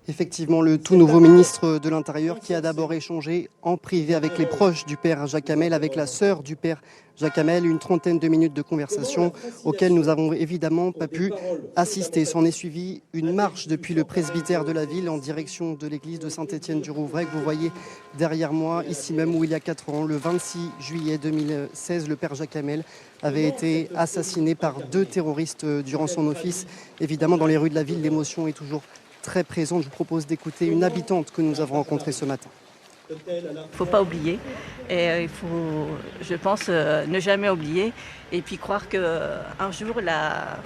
Effectivement, le tout nouveau ministre de l'Intérieur qui a d'abord échangé en privé avec les proches du père Jacques Hamel, avec la sœur du père Jacques Hamel, une trentaine de minutes de conversation auxquelles nous avons évidemment pas pu assister. S'en est suivi une marche depuis le presbytère de la ville en direction de l'église de Saint-Étienne-du-Rouvray que vous voyez derrière moi, ici même où il y a 4 ans, le 26 juillet 2016, le père Jacques Hamel avait été assassiné par 2 terroristes durant son office. Évidemment, dans les rues de la ville, l'émotion est toujours très présente. Je vous propose d'écouter une habitante que nous avons rencontrée ce matin. Il ne faut pas oublier et il faut, je pense, ne jamais oublier et puis croire qu'un jour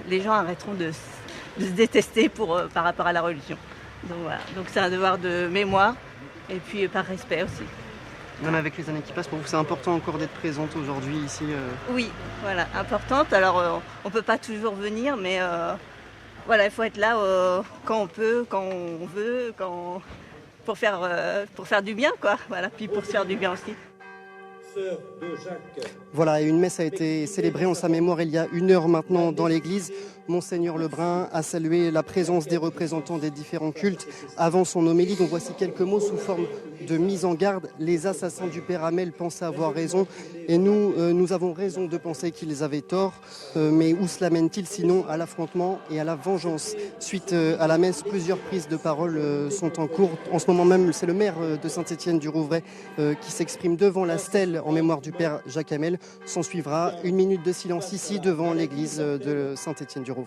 les gens arrêteront de se détester par rapport à la religion. Donc voilà, donc c'est un devoir de mémoire et puis par respect aussi. Même avec les années qui passent, pour vous c'est important encore d'être présente aujourd'hui ici Oui, voilà, importante. Alors on ne peut pas toujours venir mais voilà, il faut être là quand on peut, quand on veut, pour faire du bien, quoi. Voilà, puis pour se faire du bien aussi. Voilà, et une messe a été célébrée en sa mémoire il y a 1 heure maintenant dans l'église. Monseigneur Lebrun a salué la présence des représentants des différents cultes avant son homélie. Donc voici quelques mots sous forme de mise en garde. Les assassins du père Hamel pensaient avoir raison et nous avons raison de penser qu'ils avaient tort. Mais où cela mène-t-il sinon à l'affrontement et à la vengeance? Suite à la messe, plusieurs prises de parole sont en cours. En ce moment même, c'est le maire de Saint-Étienne-du-Rouvray qui s'exprime devant la stèle en mémoire du père Jacques Hamel. S'en suivra 1 minute de silence ici devant l'église de Saint-Étienne-du-Rouvray.